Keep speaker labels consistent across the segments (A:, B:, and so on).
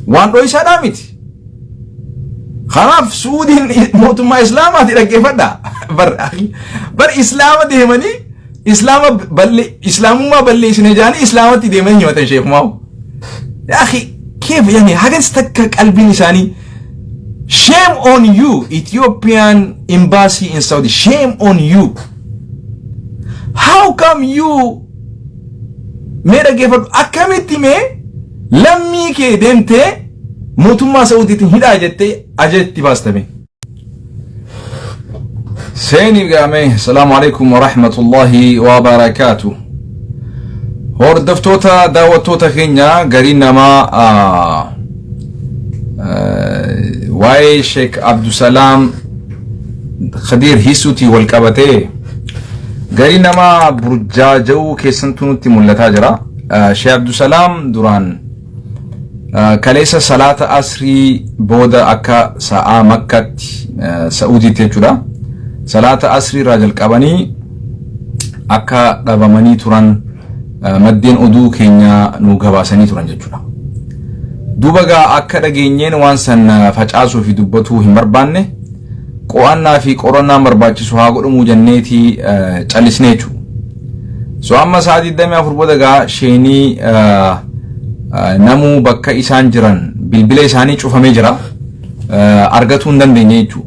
A: وان روي سلامتي خلاف سعودي موتما إسلاما تلقى فدا بر أخي بر إسلام ديمني إسلام ما بلي سنجاني إسلام تديمني ما تنشيف ماو يا أخي كيف يعني حاجة استكك قلبي لساني. Shame on you Ethiopian embassy in Saudi, shame on you. How come you mera gefa akamiti me lammi ke demte موتما سعودية هدا أجت باستمي سيني قامي. السلام عليكم ورحمة الله وبركاته. هوردفتوتا داوتوتا خينيا قرينا ما واي شيخ عبد السلام خدير هيسوتي والكابتي قرينا ما برجاجو كيسنتونتي ملتا جرا. شيخ عبد السلام دوران كليسا صلاة أسري بودا أكا ساعة مكة سعودي تجودا صلاة أسري راجل كاباني أكا داباماني توران مدين أدو كينيا نوغاباساني توران ججودا دوباغا أكا داگينين وانسان فاچاسو في دوباتو هم مرباني قوانا في قرانا مرباچسو هاقو موجنيتي چالسنيچو سو أما سعادي دامي أفر بوداغا شيني namu bakka isaan jiran bilbila isaanii cufamee jira argatuu hin dandeenye jechu.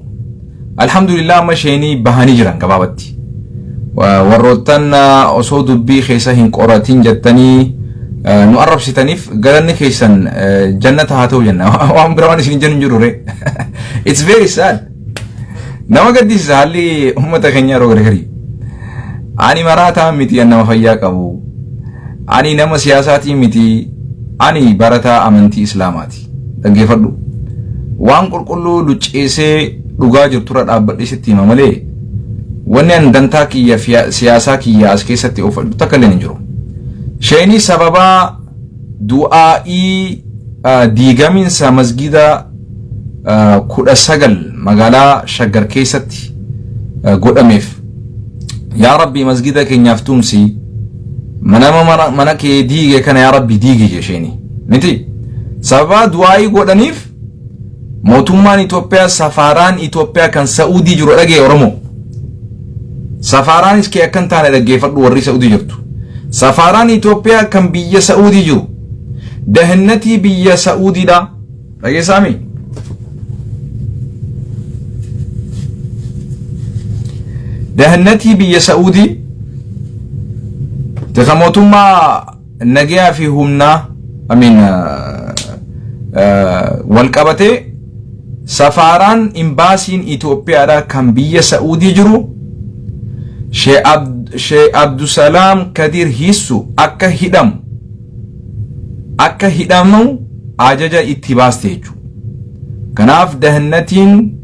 A: Alhamdulillah amma sheenii bahanii jiran gabaabatti warroottan osoo dubbii keessa hin qoratin jettanii nu arrabsitaniif galanni keessan jannata haa ta'u jenna. Waan biraa waan isin jennu jiru re. It's very sad. Nama gaddisiisa haalli uummata keenya yeroo gargari. Ani maraataa miti nama fayyaa qabu. Ani nama siyaasaatii miti. Ani barata amantii islaamaati dhaggeeffadhu. Waan qulqulluu lucceesee dhugaa jirtura dhaabbadhee sitti hima malee wanni an dantaa kiyya siyaasaa kiyya as keessatti oofadhu takka illee hin jiru. Sheenii sababa du'aa'ii diigamiinsa masgida 19 magaalaa Shaggar keessatti godhameef yaa rabbi masgida keenyaaf tumsi mana ke diige kana ya rabbi diige jesheni miti sababa du'aai godhaniif mootummaan Itoophiyaa safaraan Itoophiyaa kan Saudi jiru dhagee Oromoo safaraan iskee akkan taane dhaggeeffadhu warri Saudi jirtu safaraan Itoophiyaa kan biyya Saudi jiru dahannati biyya Saudi da dhagee saami dahannati biyya Saudi تخموتما نجيا في همنا أمين والكابتة سفاران إمباسين إثيوبيا را كان بيا سعودي جرو شيخ عبد السلام كدير هيسو أكا هدامو عججا اتباس تيجو كناف دهنتين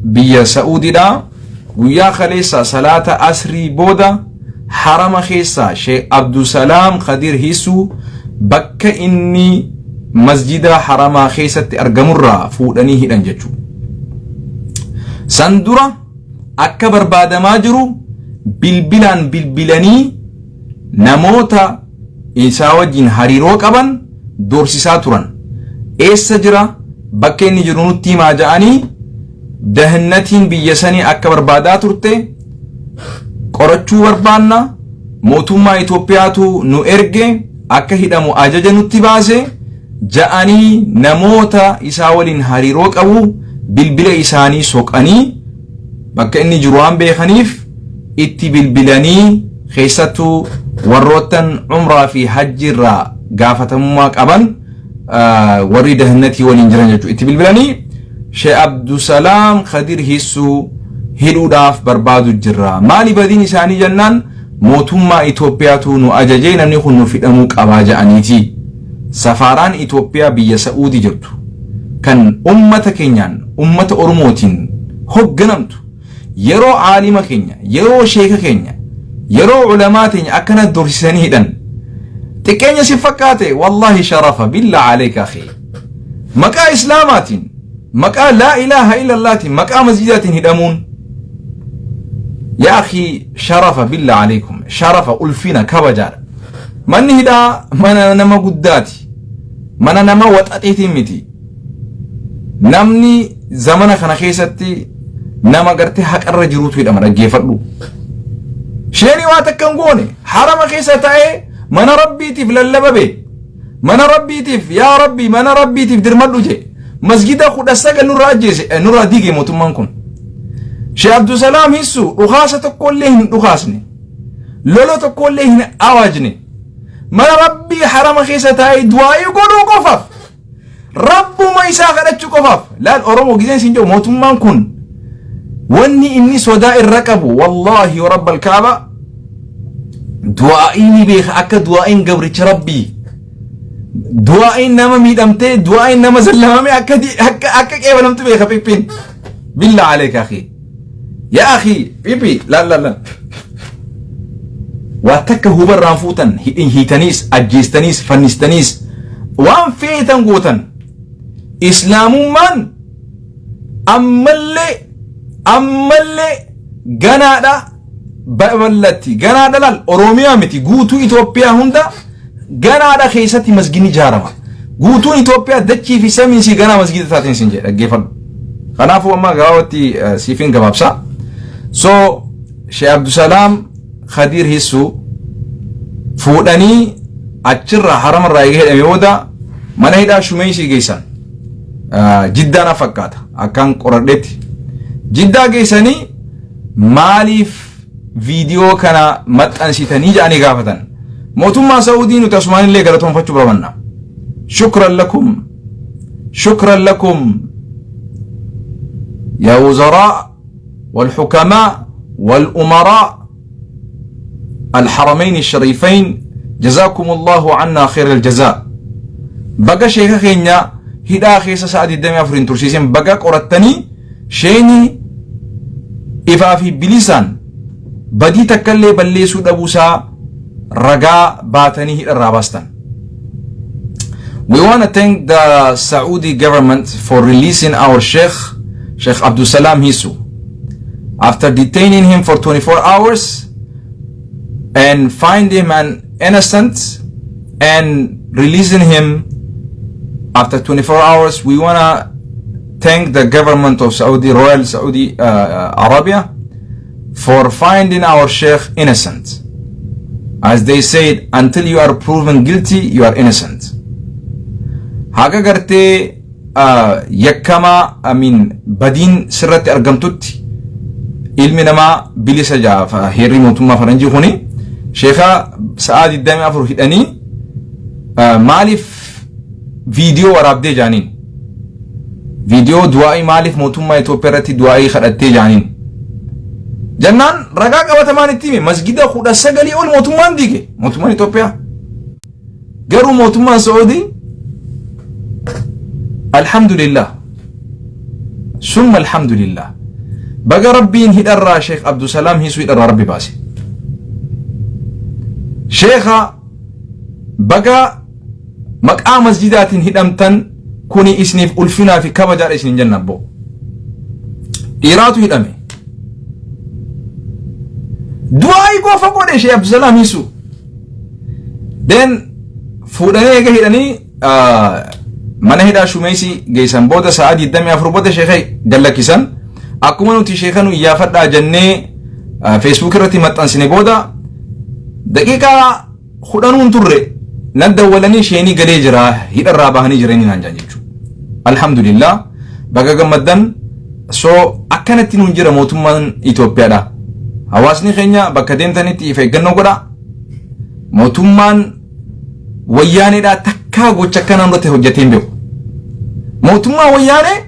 A: بيا سعودي را ويا خليسا صلاة أسري بودا حرم خيسا شيخ عبد السلام خدير هيسو بك إني مسجد حرم خيسة أرجمرة فودني هيدن جتشو سندورة أكبر بعد ما جرو بالبلاني نموتا إنساوجين هريروك أبن دورسي ساتوران إيسا بك إني جرونتي ما جاني دهنتين بيساني أكبر بعدا ترته قرچو بربانا موتوما إثيوبياتو نو إرجع أكا هدامو أجاجا نتباسه جاءني نموتا إساولين هاريروك أبو بالبلا إساني سوكاني بكا إني جروان بيخانيف إتي بالبلاني خيستو وروتن عمرا في حج الرا قافة مماك أبن وري دهنتي والإنجران جاجو إتي بالبلاني شيخ عبد السلام خدير هيسو هيرو داف بربادو الجرا مالي بدين إساني جنان موتوما إثيوبياتو نو أجاجين أن يخنو في أموك أباجا أنيتي سفاران إثيوبيا بيا سعودي جرتو كان أمة كينيان أمة أرموتين هقنمتو يرو عالم كينيا يرو شيخ كينيا يرو علماتين أكنا الدرساني هدن تكينيا سفكاتي والله شرفة بالله عليك أخي مكا إسلاماتين مكا لا إله إلا الله مكا مسجدات هدامون يا أخي شرف بالله عليكم شرف ألفنا كبجار من هدا من نما قداتي mana nama waxaxeetiin miti namni zamana kana keessatti nama gartee haqarra jiruutu hidhama dhaggeeffadhu sheeni waa takkan goone harama keessa ta'ee mana rabbiitiif lallababe mana rabbiitiif yaa rabbi mana rabbiitiif dirmadhu je masjida 19 nurra ajjeese nurra diige mootummaan kun Sheikh Abdul Salam hissu dhukaasa tokkollee hin dhukaasne lolo tokkollee hin awaajne mana rabbii harama keessa ta'ee du'aa godhuu qofaaf rabbuma isaa kadhachuu qofaaf laal oromoo gizeen siin jiru mootummaan kun wanni inni sodaa irra qabu wallahi wa rabbal kaaba du'aa'iin beeka akka du'aa'iin gabricha rabbii du'aa'iin nama miidhamtee du'aa'iin nama sallamame akka qeebalamtu beeka pippin billah alayka akhi ya akhi pipi la واتك هو برانفوتن هيتنيس أجيستنيس فنستنيس وان فيتن قوتن إسلام من أمالي غنادا بأولتي غنادا للأوروميا متي قوتو إثيوبيا هندا غنادا خيستي مسجيني جارما قوتو إثيوبيا دتشي في سمين سي غنا مسجد تاتين سنجي أجيفن خنافو أما غاوتي سيفين قبابسا شيخ عبد السلام خدير هيسو فوداني أجرّا حرم الرأيه الميودا من هيدا شميسي جيسان جدا نفكاتا أكان قردتي جدا جيساني ماليف فيديو كان متأنسيتني جاني غافتن موتما سعودي نتسمعني اللي قلتهم فتشو برمنا شكرا لكم يا وزراء والحكماء والأمراء الحرمين الشريفين جزاكم الله عنا خير الجزاء بقى شيخ خينيا هدا خيسا سعد الدمي أفرين ترسيسين بقى قرأتني شيني إفافي بلسان بدي تكالي بليسو دبوسا رقا باتني هدا الرابستان. We want to thank the Saudi government for releasing our Sheikh Abdul Salam Hissu. After detaining him for 24 hours and find him an innocent and releasing him after 24 hours, we want to thank the government of Royal Saudi Arabia for finding our Sheikh innocent. As they said, until you are proven guilty, you are innocent. Haga garte yakkama badin sirratti argamtutti ilmi nama bilisa jaafa heerri mootummaa faranjii kuni sheekha sa'aad iddami afur hidhanii maaliif viidiyoo waraabdee jaaniin viidiyoo du'aa'ii maaliif mootummaa Itoophiyaa irratti du'aa'ii kadhattee jaaniin jannaan ragaa qabatamaan itti hime masgida 19 ol mootummaan diige mootummaan Itoophiyaa garuu mootummaan Saudi alhamdulillah summa alhamdulillah بقى ربين هدرا شيخ عبد السلام هيسو هدرا ربي باسي شيخا بقى مقام مسجدات هدمتن كوني اسنف ألفنا في كبجار اسن جنبو إيراتو هدمي دعاي قوفا قولي شيخ عبد السلام هيسو دين فوداني ايقا هداني من هدا شميسي جيسان بودا سعادي الدمي افرو بودا شيخي جلكيسان akkuma nuti sheekanu iyyaafadhaa jennee Facebook irratti maxxansine booda daqiiqaa 10 turre nan dawwalanii sheenii galee jira hidharraa bahanii jiranii naan jaan jechuudha alhamdulillah baga gammaddan akkanatti nuun jira mootummaan Itoophiyaadha hawaasni keenya bakka deemtanitti if eeggannoo godha mootummaan wayyaaneedha takkaa gocha akkanaa irratti hojjetee hin beeku mootummaa wayyaanee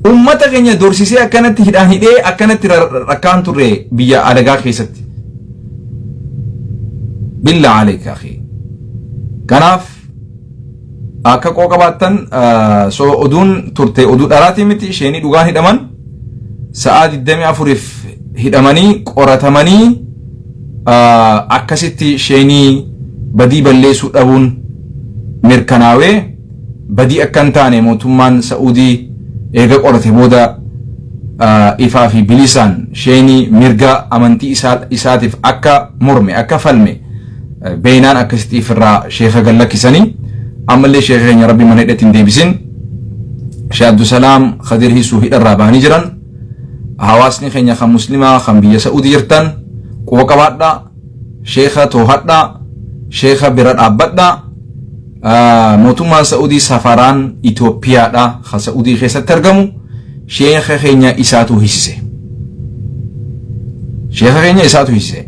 A: ummata keenya doorsisee akkanatti hidhaan hidhee akkanatti rakkaan turre biyya adagaa keessatti billah alayka akhi kanaaf akka qooqabaattan oduun turte oduu dharaatii miti sheenii dhugaan hidhaman sa'aa 24f hidhamanii qoratamanii akkasitti sheenii badii balleessuu dhabuun mirkanaawee badii akkan taane mootummaan Saudii eega qorate booda ifaa fi bilisaan sheenii mirga amantii isaatiif akka morme akka falme beenaan akkasitti ifirraa sheekha gallakkisanii عمل شيخ يا ربي من هيئة ديبسين شيخ عبد السلام خضر هي سوهي الراباني جران حواسني خينيا خم مسلمة خم بيا سعودي جرتن قوقبادا شيخة توهدا شيخة براد عبدا موتوما سعودي سفران إثيوبيا دا خا سعودي خيسة ترجمو شيخ خينيا إساتو هيسي شيخ خينيا إساتو هيسي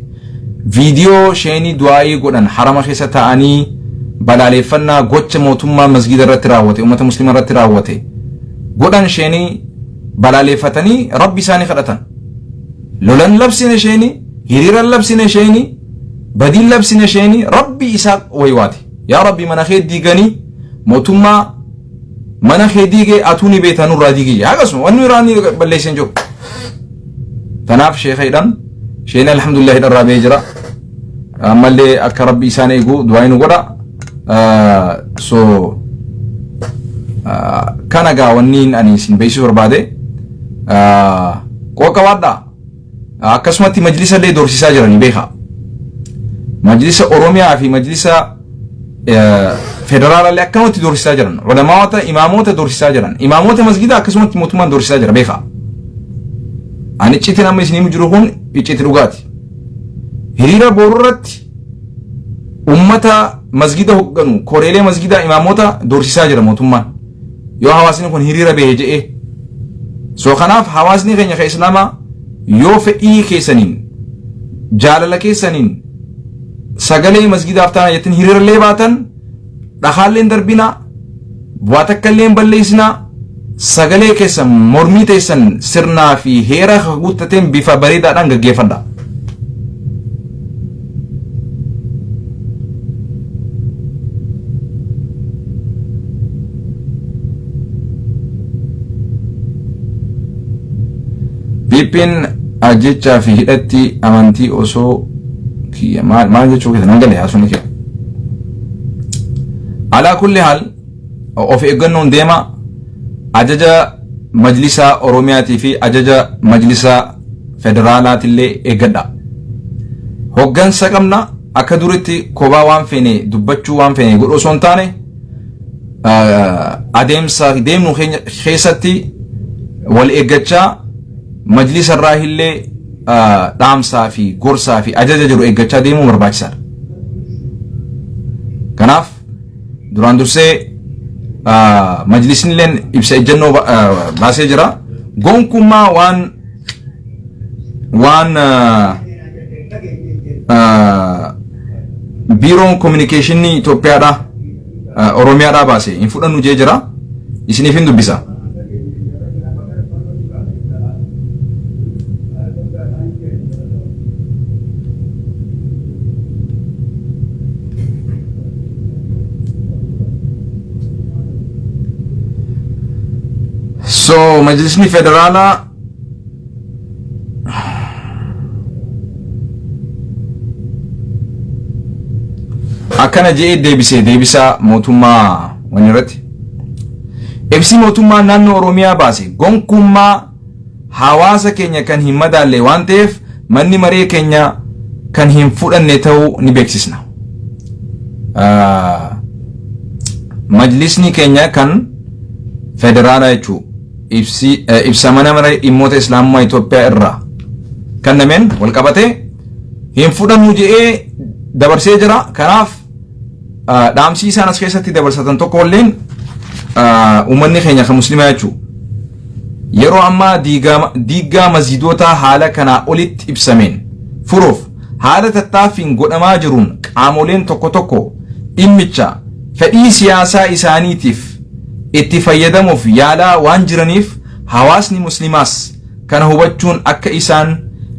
A: فيديو شيني دعائي قدن حرم خيسة تاني بلالي فنا قوش موتوما مسجد رتراوتي أمة مسلمة رتراوتي قدن شيني بلالي فتني ربي ساني خدتن لولن لبسين شيني هريرا لبسين شيني بديل لبسين شيني ربي إساق ويواتي يا ربي من خير ديغاني موتوما من خير ديغي أتوني بيتانو را ديغي هذا اسمه وانو راني بلسين جو تناف شيخ ايضا شينا الحمد لله الرابع جرا أما اللي أكا ربي إساني يقو دوائنو قدا سو كان قاوانين أني سين بيسو بربادي قوكا وادا أكسمتي مجلس اللي دورسي ساجراني بيخا مجلس أوروميا في مجلس فدرال اللي أكنوتي دورسي ساجران علماء إماموت دورسي ساجران إماموت مسجد أكسمتي موتومان دورسي ساجران بيخا أنا تشيتنا مسني مجروحون يشيت لغاتي هريرا بوررت أمتا مسجد هجنو كوريلي مسجد إماموتا دورسي ساجران موتومان يو حواسني كون هريرا بيجي سو خناف حواسني غنيا كإسلاما يو فئي كيسنين جالل كيسنين سجلي مسجد أفتانا يتن هريرا اللي باتن دخالين دربنا واتكلم بالليسنا سجلي كيسن مرمي تيسن سرنا في هيرا خغوتتين بفا بريدا دانغ جيفندا بيبين أجيتشا في هيئتي أمانتي أوسو كي ما أجيتشو كذا نقلي أسوني كذا على كل حال أو في إجنون ديما أججا مجلس أورومياتي في أججا مجلس فدرالات اللي إجدا هوجن سكمنا أكدورتي كوبا وان فيني دبتشو وان فيني قولوا سونتاني أديم سا ديم نو خيستي والإجتشا مجلس الراهي اللي دام سافي غور سافي أججا جرو إجتشا ديمو مرباكسر كناف duraan dursee majlisni leen ibsa ejjennoo baasee jira gonkummaa waan biiroon communicationii Itoophiyaadha Oromiyaadha baasee hin fudhannu jee jira isiniif hin dubbisa So majlisni federala akkana jee deebisa mootummaa wanirratti ibsi mootummaa naannoo Oromiyaa baase gonkummaa hawaasa keenya kan hin madaalle waan ta'eef manni maree keenya kan hin fudhanne ta'uu ni beeksisna majlisni keenya kan federala jechuu ibsa mana maree dhimmoota islaamummaa Itoophiyaa irraa kannameen wal qabatee hin fudhannu jedhee dabarsee jira kanaaf dhaamsii isaan as keessatti dabarsatan tokko illeen uummanni keenya kan muslimaa jechuu yeroo ammaa diigaa masjidoota haala kanaa olitti ibsameen furuuf haala tattaaffiin godhamaa jiruun qaamoleen tokko tokko dhimmicha fedhii siyaasaa isaaniitiif itti fayyadamuuf yaalaa waan jiraniif hawaasni muslimaas kana hubachuun akka isaan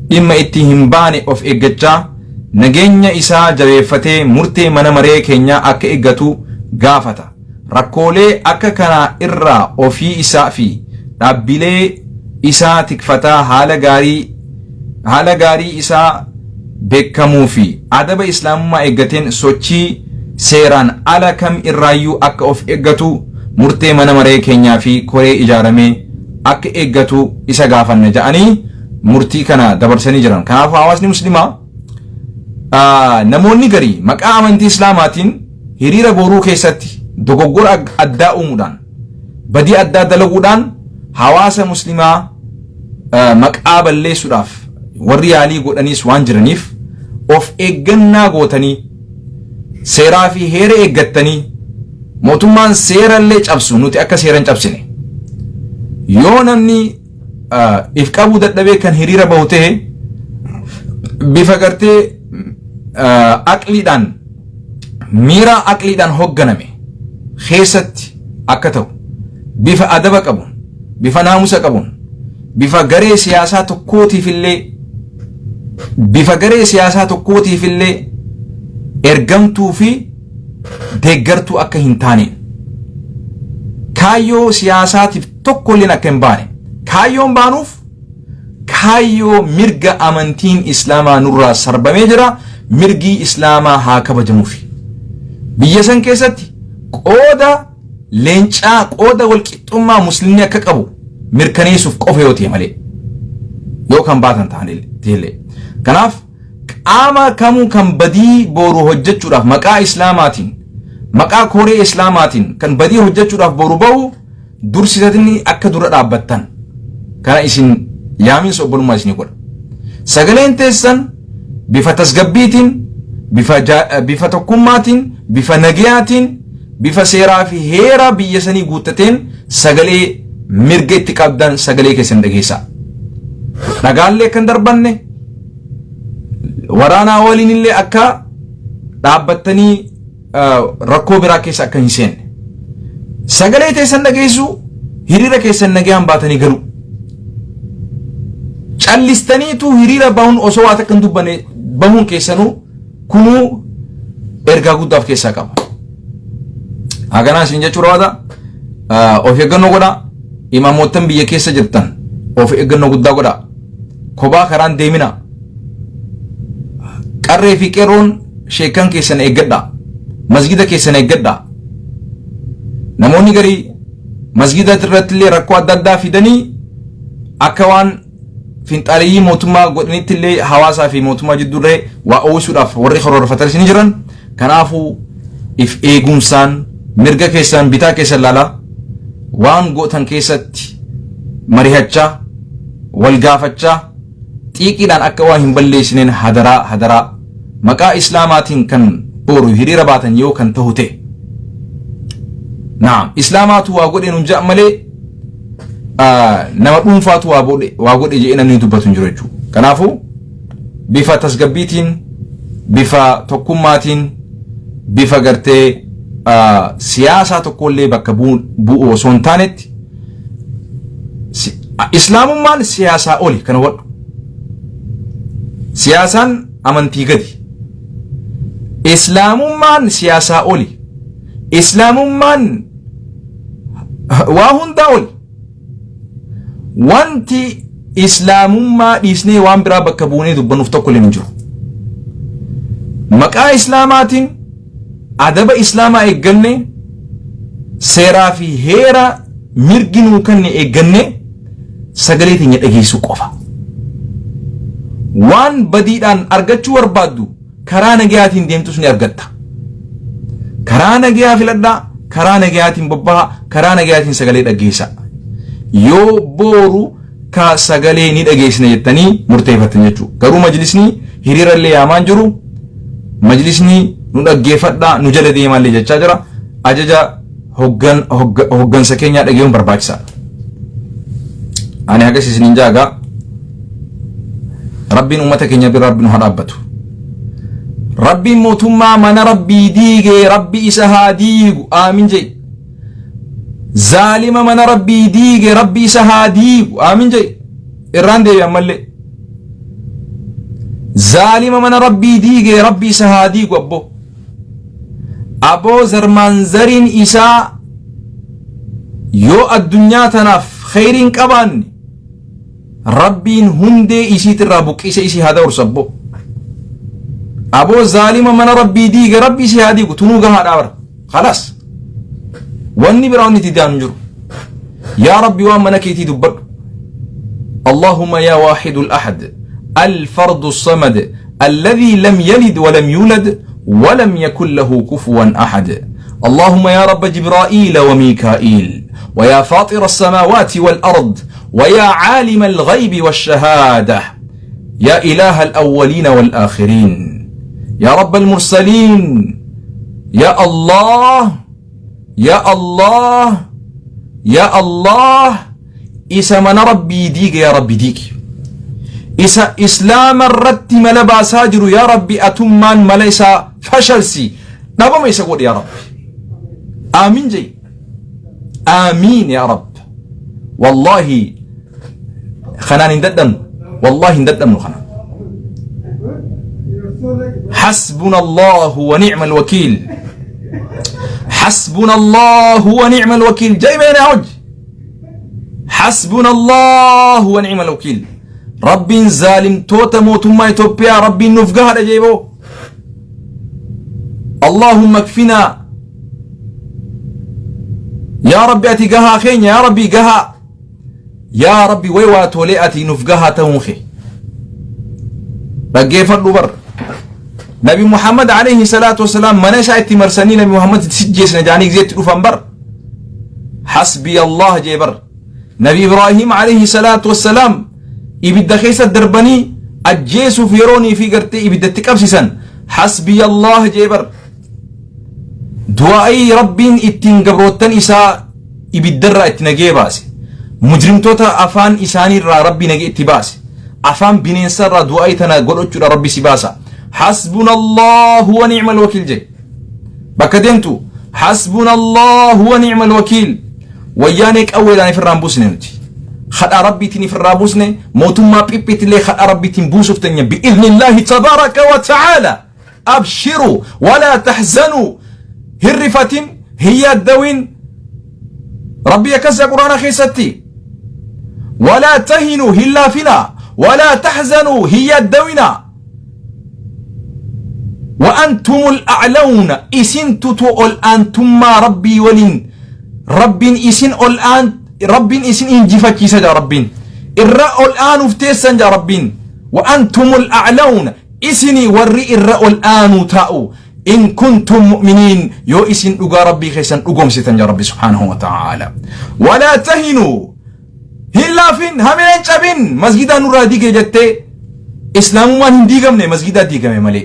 A: dhimma itti hin baane of eeggachaa nageenya isaa jabeeffatee murtee mana maree keenyaa akka eeggatu gaafata rakkoolee akka kanaa irraa ofii isaa fi dhaabbilee isaa tikfataa haala gaarii isaa beekamuu fi adaba islaamummaa eeggateen sochii seeraan ala kam irraayyuu akka of eeggatu murtee mana maree keenyaa fi koree ijaaramee akka eeggatu isa gaafanne jedhanii murtii kana dabarsanii jiran kanaaf hawaasni muslimaa namoonni garii maqaa amantii islaamaatiin hiriira boruu keessatti dogoggora addaa uumuudhaan badii addaa dalaguudhaan hawaasa muslimaa maqaa balleessuudhaaf warri yaalii godhaniis waan jiraniif of eeggannaa gootanii seeraa fi heera eeggattanii mootummaan seerallee cabsu nuti akka seeran cabsine yoo namni if qabuu dadhabee kan hiriira bahu ta'e bifa gartee aqliidhaan miira aqliidhaan hoogganame keessatti akka ta'u bifa adaba qabuun bifa naamusa qabuun bifa garee siyaasaa tokkootiif illee ergamtuu fi deeggartuu akka hin taane kaayyoo siyaasaatiif tokkolleen akka hin baane kaayyoon baanuuf kaayyoo mirga amantiin islaamaa nurraa sarbamee jira mirgi islaamaa haa kabajamuufi biyya san keessatti qooda leencaa qooda walqixxummaa muslimni akka qabu mirkaneessuuf qofa yoo ta'e malee yoo kan baatan ta'anillee kanaaf qaama kamuu kan badii boru hojjechuudhaaf maqaa islaamaatiin maqaa koree islaamaatiin kan badii hojjechuudhaaf boru bahu dursitanii akka dura dhaabbattan kana isin yaaminsa obbolummaa isinii godha sagaleen teessan bifa tasgabbiitiin bifa tokkummaatiin bifa nagayaatiin bifa seeraa fi heera biyya sanii guuttateen sagalee mirga itti qabdan sagalee keessan dhageessaa dhagaallee kan darbanne waraanaa waliin illee akka dhaabbattanii rakkoo biraa keessa akka hin seenne sagalee teessan dhageessu hiriira keessan nagayaan baatanii galu callistaniitu hiriira bahuun osoo waa takka hin dubbanne bahuun keessanuu kunuu ergaa guddaaf keessaa qaba haganaa isin jechuu raawwata of eeggannoo godhaa imaamoottan biyya keessa jirtan of eeggannoo guddaa godhaa kophaa karaan deemina qarree fi qeerroon sheekan keessan eeggadhaa masgida keessan eeggadhaa namoonni garii masgida irratti illee rakkoo adda addaa fidanii akka waan finxaaliyii mootummaa godhanitti illee hawaasaa fi mootummaa jidduurree waa oowwisuudhaaf warri karoorfatan isin jiran kanaafuu if eegumsaan mirga keessan bitaa keessan laalaa waan gootan keessatti marihachaa wal gaafachaa xiiqiidhaan akka waa hin balleessineen hadaraa maqaa islaamaatiin kan boru hiriira baatan yoo kan ta'u ta'e naam islaamaatu waa godhe nun ja'a malee nama dhuunfaatu waa godhe jedhee namni dubbatu hin jiru jechuudha kanaafuu bifa tasgabbiitiin bifa tokkummaatiin bifa gartee siyaasaa tokkollee bakka bu'u osoo hin taanetti islaamummaan siyaasaa oli kana wadhu siyaasaan amantii gadi islaamummaan siyaasaa oli islaamummaan waa hundaa oli wanti islaamummaa dhiisnee waan biraa bakka buunee dubbannuuf tokkollee hin jiru maqaa islaamaatiin adaba islaamaa eegganne seeraa fi heera mirgi nuu kanne eegganne sagalee teenya dhageessuu qofa waan badiidhaan argachuu barbaaddu karaa nagayaatiin deemtus ni argatta karaa nagayaa filadhaa karaa nagayaatiin bobbaha karaa nagayaatiin sagalee dhageessa yoo boru ka sagalee ni dhageessina jettanii murteeffatan jechuudha garuu majlisni hiriira illee yaamaan jiru majlisni nu dhaggeeffadhaa nu jala deemallee jechaa jira ajaja hoggansa keenyaa dhageessuun barbaachisaadha ani hagas isiniin jaagaa rabbiin ummata keenya bira rabbiin haa dhaabbatu rabbiin mootummaa mana rabbii diigee rabbi isa haa diigu aamin jee zaalima mana rabbii diigee rabbi isa haa diigu aamin jee irraan deebi'an mallee zaalima mana rabbii diigee rabbi isa haa diigu abbo zarmaanzariin isaa yoo addunyaa tanaaf khayriin qabaanne rabbiin hundee isiitirraa buqqise isii haa dabarsu abbo zaalima mana rabbii diige rabbi isii haa diigu tunuu gahaa dhaabara khalaas wanni biraa wanni itti daanu jiru yaa rabbi waan mana keetii dubbadhu اللهم يا واحد الأحد الفرد الصمد الذي لم يلد ولم يولد ولم يكن له كفوا أحد اللهم يا رب جبرائيل وميكائيل ويا فاطر السماوات والأرض ويا عالم الغيب والشهادة يا إله الأولين والآخرين يا رب المرسلين يا الله يا الله يا الله إسا من ربي ديك يا ربي ديك إسا إسلام الرد ملبا ساجر يا ربي أتمان مليسا فشلسي نبا ما يسقود يا رب آمين جي آمين يا رب والله خنان نددن والله نددن خنان حسبنا الله ونعم الوكيل حسبنا الله ونعم الوكيل جاي بين عوج حسبنا الله ونعم الوكيل رب ظالم توتا موتما إثيوبيا رب نفقها لجيبو اللهم اكفنا يا ربي أتي قها خين يا ربي قها يا ربي ويواتو لأتي نفقها تونخي رقيفا بر نبي محمد عليه الصلاة والسلام من شاءت مرسني نبي محمد تسجيس نجانيك زيت رفن بر حسبي الله جيبر نبي إبراهيم عليه الصلاة والسلام إبدا خيسة دربني أجيسو فيروني في قرتي إبدا تكبسسا حسبي الله جيبر دعائي ربين اتن قبروتن إساء إبدا را اتنجيباسي مجرمتوتا أفان إساني را ربي نجي اتباسي أفان بنينسر را دعائي تنا قلوچو را ربي سباسا حسبنا الله ونعم الوكيل جي بكدنتو حسبنا الله ونعم الوكيل ويانك أولا في الرامبوسنة نتي خطأ ربي تني في الرامبوسنة موتما بيبت اللي خطأ ربي تنبوسف تنيا بإذن الله تبارك وتعالى أبشروا ولا تحزنوا هرفة هي الدوين ربي يكسى قرآن خيستي ولا تهنوا هلا فينا ولا تحزنوا هي الدوينة وأنتم الأعلون إسن تتو الآن ما ربي ولين رب إسن الآن رب إسن إنجفا كيسا جا رب الرأ الآن افتيسا جا رب وأنتم الأعلون إسني ورئ الرأ الآن تاؤ إن كنتم مؤمنين يو إسن أغا ربي خيسا أغم ستن جا رب سبحانه وتعالى ولا تهنوا هلا فين همين جابين مسجدا نورا ديكي جتة إسلام من هنديغم نه مسجدا ديكم ملي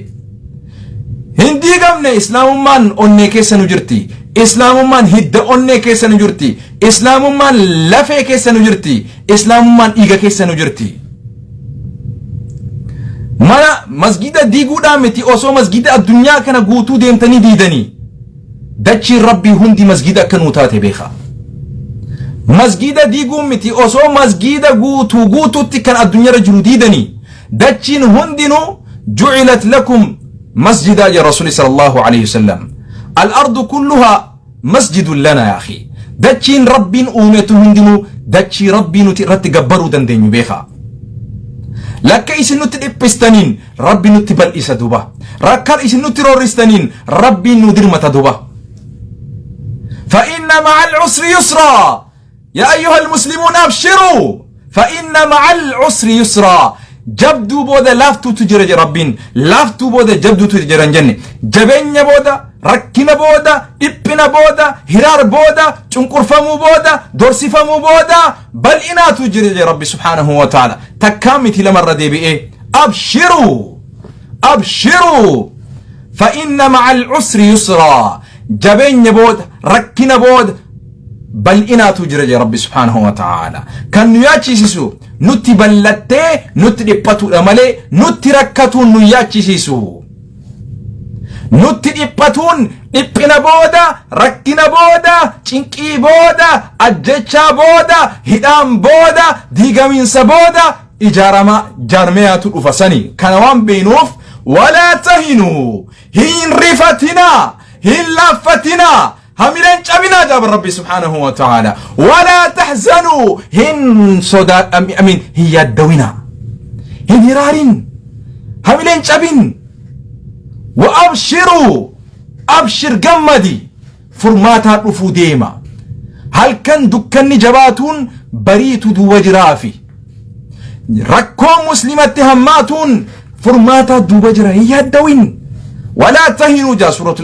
A: هنديغم نه إسلام من أنه كيسا نجرتي إسلام من هد أنه كيسا نجرتي إسلام من لفه كيسا نجرتي إسلام من إيغا كيسا نجرتي مانا مسجد ديغو دامتي أوسو مسجد الدنيا كان قوتو ديمتني ديدني دچي ربي هندي مسجد كنوتاتي بيخا مسجد ديغو متي أوسو مسجد قوتو كان الدنيا رجل ديدني دچين هندنو جعلت لكم مسجد يا رسول صلى الله عليه وسلم الأرض كلها مسجد لنا يا أخي دچين ربي أومتو هندنو دچي ربي نترت قبرو دندين بيخا لك إسن نتلبستنين ربي نتبل إسا دوبا ركال إسن نترورستنين ربي ندر متى دوبا فإن مع العسر يسرا يا أيها المسلمون أبشروا فإن مع العسر يسرا جبدو بودا لافتو تجرج ربين لافتو بودا جبدو تجرن جنة جبين بودا ركنا بودا إبنا بودا هرار بودا چنقر فمو بودا دورسي فمو بودا بل إنا تجرج ربي سبحانه وتعالى تكامتي لمرة دي بإيه أبشروا أبشروا فإن مع العسر يسرا جبين بودا ركنا بودا بل إنا تجرج ربي سبحانه وتعالى كان ياتي سيسو نتي بلتة نتي دبتو أمالي نتي ركتون نياتي سيسو نتي دبتون دبنا بودا ركنا بودا چنكي بودا أججا بودا هدام بودا ديغمين سبودا إجارما جارمياتو الأفساني كانوان بينوف ولا تهنوا هين رفتنا هين لفتنا هميلين جابنا جاب ربي سبحانه وتعالى ولا تحزنوا هن صدا أمين هي الدوينة هن هرارين هميلين جابين وأبشروا أبشر جمدي فرماتا رفو ديما هل كان دكان جباتون بريت دو وجرافي ركو مسلمة هماتون فرماتا دو وجرا هي الدوين ولا تهنوا جا سورة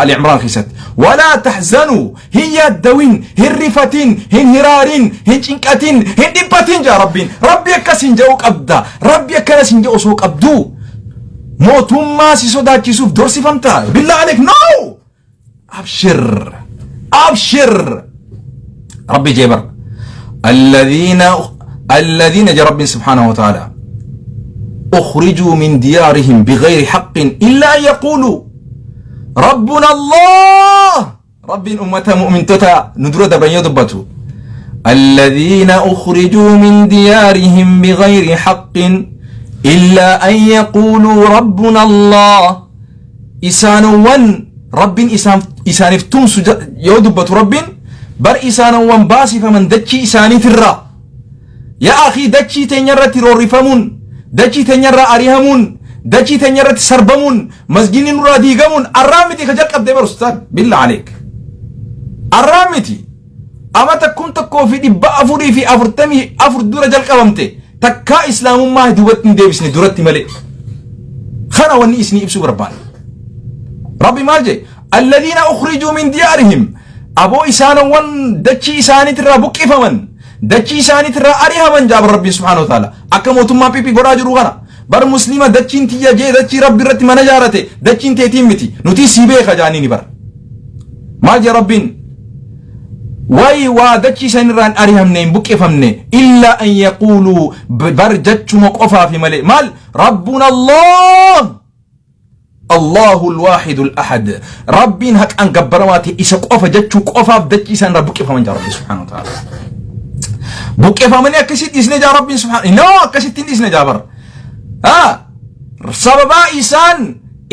A: آل عمران خيست ولا تحزنوا هي الدوين هن رفتين هن هرارين هن شنكتين هن دبتين جا ربي كسين جاوك أبدا ربي كسين جاو سوك أبدو موتهم ما سيسودا كيسوف دورسي فهمتا بالله عليك نو أبشر ربي جبر الذين جا ربي سبحانه وتعالى أخرجوا من ديارهم بغير حق إلا أن يقولوا ربنا الله رب أمة مؤمن تتا ندرة دبرين يضبطوا الذين أخرجوا من ديارهم بغير حق إلا أن يقولوا ربنا الله إسانوان رب إسانفتم يضبط رب بر إسانوان باسي فمن دتشي إساني ترى يا أخي دتشي تنيرة ترورفمون دچي تنيرا اريهمون دچي تنيرا سربمون مسجين نورا ديغمون ارامتي خجل قبد برستان بالله عليك ارامتي اما تكون تكو في دي بافوري في افرتمي افر دور جل قومتي تكا اسلام ما دوتني ديبسني دورتي ملي خنا وني اسني ابسو ربان ربي مالجي الذين اخرجوا من ديارهم ابو اسان ون دچي اساني ترى بوقفمن دچي ساني ترى أريها من جاب ربي سبحانه وتعالى أكمل ما بيبي غراج روغانا بر مسلمة دچين تيجا جي دچي ربي رت من جارته دچين تيتيم متي نتي سيبه خجاني نبر ما جا ربين واي وا دچي ساني ران أريها منين بك فمنه إلا أن يقولوا بر جچ مقفا في ملء مال ربنا الله الواحد الأحد ربين هك أن جبرواتي إسق قفا جچ قفا دچي سان ربك فمن جا ربي سبحانه وتعالى بوكي فمن يكسيت إسنا جا ربي سبحانه نو كسيت إسنا جابر سببا إسان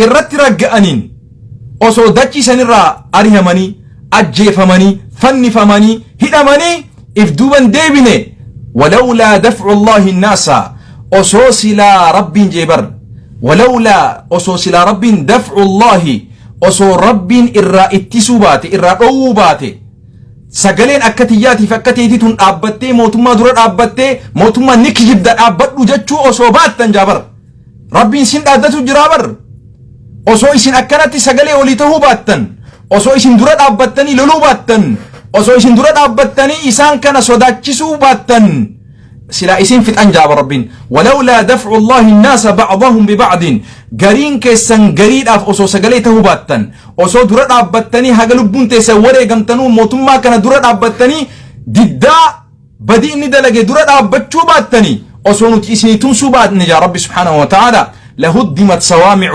A: إرت رجأنين أصو دكي سنرا أريهماني أجيفماني فنفماني هدماني إفدوبان ديبني ولولا دفع الله الناس أصو سلا رب جبر ولولا أصو سلا رب دفع الله أصو رب إرا اتسوبات إرا أوبات سجلين أكتياتي فكتيتي تون أبتة موتما درات أبتة موتما نكجب دا أبت وجتشو أصوبات تنجابر ربي سين أدتو جرابر أصو إسين أكناتي سجلي وليتهو باتن أصو إسين درات أبتني لولو باتن أصو إسين درات أبتني إسان كان صداتشسو باتن سلا إسين فت أنجابر ربين ولولا دفع الله الناس بعضهم ببعض غرين كيسان غريد أف أصو سجلي تهو باتن أصو درات أبتني هاجلو بنت سووري جمتنو موتما كان درات أبتني ددا بدي ندلقي درات أبتشو باتني أصو نتيسني تنسو بات نجا ربي سبحانه وتعالى لهدمت صوامع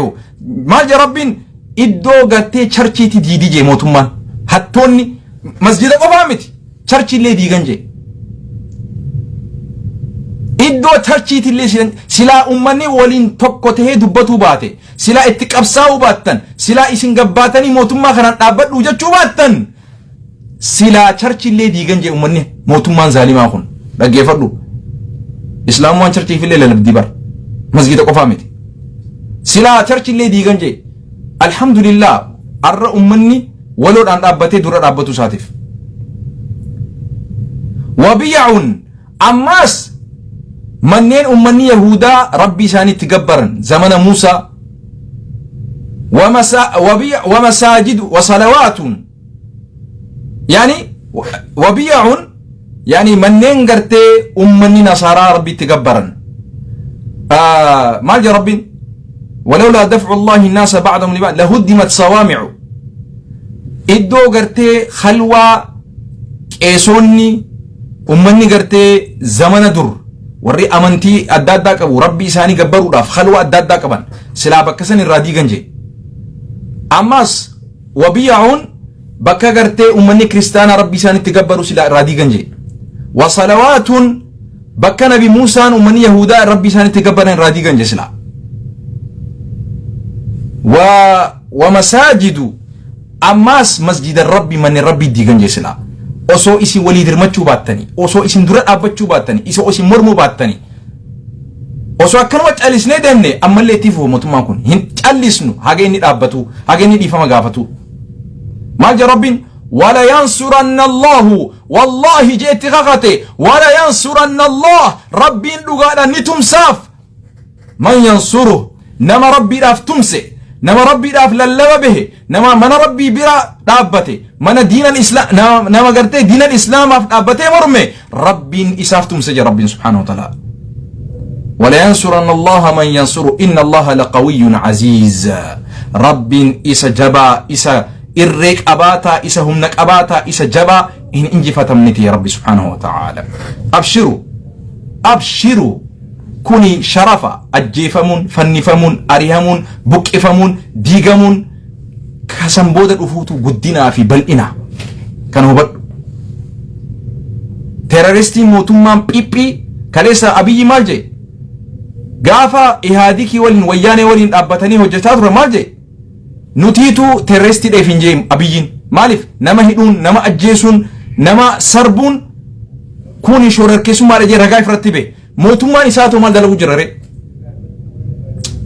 A: ما جا ربين إدو غتي چرچي تي دي جي موتما حتوني مسجد قفامت چرچي اللي دي گنجي إدو ترچيت اللي سلا أمني ولين توكو تهي دبتو باتي سلا اتقابساو باتن سلا إسن قباتني موتما خنان أبد وجتشو باتن سلا ترچي اللي ديگنجي أمني موتما ظالما خون بقى فردو إسلام وان ترچي في الليلة لبدي بر مسجد قفامتي سلا ترچي اللي ديگنجي الحمد لله أر أمني ولود أن أبتي درر أبتو ساتف وبيعون أماس منين أمني يهودا ربي ساني تجبرن زمن موسى ومساجد وصلوات يعني وبيع يعني منين قرتي أمني نصارى ربي تجبرن ما جا ربي ولولا دفع الله الناس بعضهم لبعض لهدمت صوامع إدو قرتي خلوة كيسوني أمني قرتي زمن در warri amantii adda addaa qabu rabbi isaanii gabbaruudhaaf khalwa adda addaa qaban silaa bakka san irraa diigan jee ammas wabiyaa'uun bakka gartee ummanni kiristaanaa rabbi isaanitti gabbaru silaa irraa diigan jee wasalawaatuun bakka nabi muusaan ummanni yahudaa rabbi isaanitti gabbaran irraa diigan jee silaa wamasaajidu ammas masjida rabbi manni rabbi diigan jee silaa osoo isin walii dirmachuu baattanii osoo isin dura dhaabbachuu baattanii osoo isin mormuu baattanii osoo akkanuma callisnee deemne ammallee itti fufu mootummaan kun hin callisnu haga inni dhaabbatu haga inni dhiifama gaafatu maal jaa rabbiin wala yansuranna allahu wallahi jeetti kakate wala yansuranna allah rabbiin dhugaadhaan ni tumsaaf man yansuru nama rabbiidhaaf tumse نما ربي داف للما به نما من ربي برا دابته من دين الإسلام نما قرتي دين الإسلام دابته مرمي ربي إسافتم سجى ربي سبحانه وتعالى ولا ينصرن الله من ينصر إن الله لقوي عزيز ربي إسا جبا إسا إريك أباتا إسا همنك أباتا إسا جبا إن إنجي فتمنتي يا ربي سبحانه وتعالى أبشروا أبشروا كوني شرفا أجيفمون فنفمون أريهمون بكئفمون ديغمون كسنبود الأفوتو قدنا في بلئنا كانوا بد تيراريستي موتومان بيبي كاليسا أبي مالجي غافا إهاديكي ولين وياني ولين أبتاني هجتات رمالجي نتيتو تيراريستي دي فنجيم أبيين مالف نما هدون نما أجيسون نما سربون كوني شورر كيسو مالجي رقاي فرتبه موتومان إساتو مال دلو جرره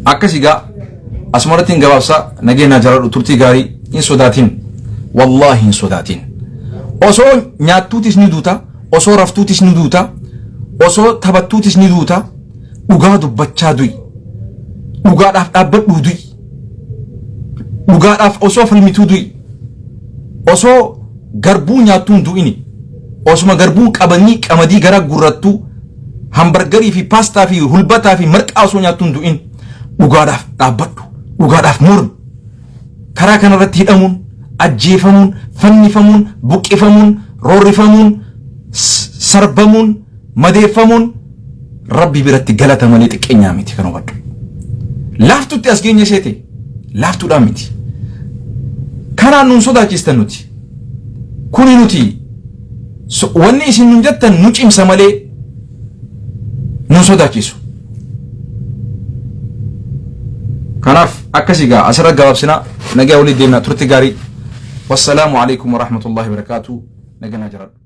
A: أكسيغا أسمارتين غوابسا نجينا جرر ترتي غاري إن صداتين والله إن صداتين أصو نياتوتيس ندوتا أصو رفتوتيس ندوتا أصو تبتوتيس ندوتا أغادو بچا دوي أغاد أبت دوي أغاد أصو فلميتو دوي أصو غربو نياتون دويني أصو ما غربو كابني كامدي غرا غراتو hamburgerii fi paastaa fi hulbataa fi marqaa osoo nyaattu hin du'in dhugaadhaaf dhaabbadhu dhugaadhaaf mormi karaa kanarratti hidhamuun ajjeefamuun fannifamuun buqqifamuun roorrifamuun sarbamuun madeeffamuun rabbi biratti galata malee xiqqeenyaa miti kan hubadhu laaftutti as geenye seete laaftuudhaan miti kanaan nuun sodaachistan nuti kuni nuti wanni isin nun jettan nu cimsa malee nun sodaachisu kanaaf akkasigaa asirra gabaabsina nagaa walii deemna turti gaarii wassalaamu alaikum warahmatullahi wabarakaatuh naganaa jiraadhu